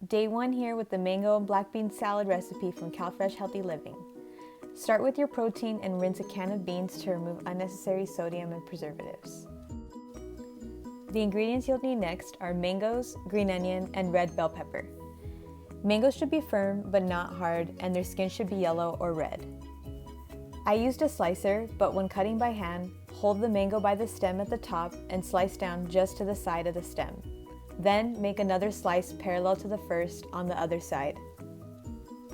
Day 1 here with the mango and black bean salad recipe from CalFresh Healthy Living. Start with your protein and rinse a can of beans to remove unnecessary sodium and preservatives. The ingredients you'll need next are mangoes, green onion, and red bell pepper. Mangoes should be firm but not hard, and their skin should be yellow or red. I used a slicer, but when cutting by hand, hold the mango by the stem at the top and slice down just to the side of the stem. Then make another slice parallel to the first on the other side.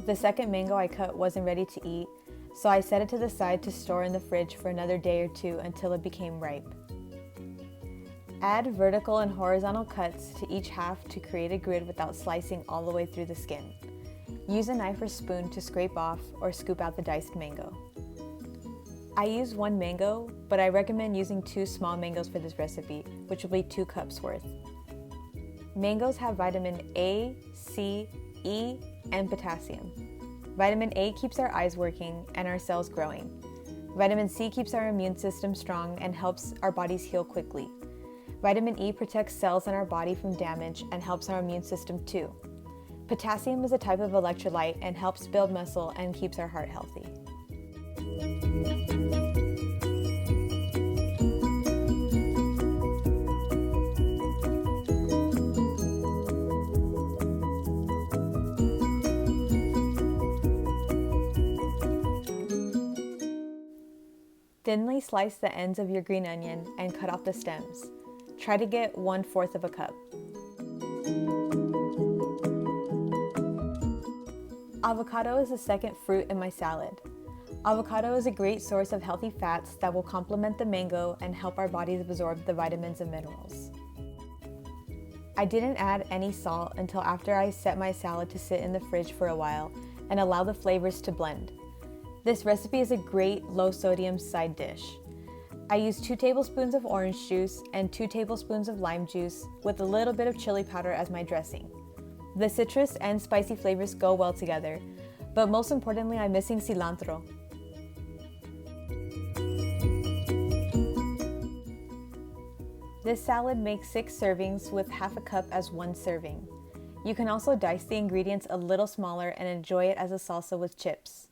The second mango I cut wasn't ready to eat, so I set it to the side to store in the fridge for another day or two until it became ripe. Add vertical and horizontal cuts to each half to create a grid without slicing all the way through the skin. Use a knife or spoon to scrape off or scoop out the diced mango. I use 1 mango, but I recommend using 2 small mangoes for this recipe, which will be 2 cups worth. Mangoes have vitamin A, C, E, and potassium. Vitamin A keeps our eyes working and our cells growing. Vitamin C keeps our immune system strong and helps our bodies heal quickly. Vitamin E protects cells in our body from damage and helps our immune system too. Potassium is a type of electrolyte and helps build muscle and keeps our heart healthy. Thinly slice the ends of your green onion and cut off the stems. Try to get 1/4 of a cup. Avocado is the second fruit in my salad. Avocado is a great source of healthy fats that will complement the mango and help our bodies absorb the vitamins and minerals. I didn't add any salt until after I set my salad to sit in the fridge for a while and allow the flavors to blend. This recipe is a great low-sodium side dish. I use 2 tablespoons of orange juice and 2 tablespoons of lime juice with a little bit of chili powder as my dressing. The citrus and spicy flavors go well together, but most importantly, I'm missing cilantro. This salad makes 6 servings with half a cup as 1 serving. You can also dice the ingredients a little smaller and enjoy it as a salsa with chips.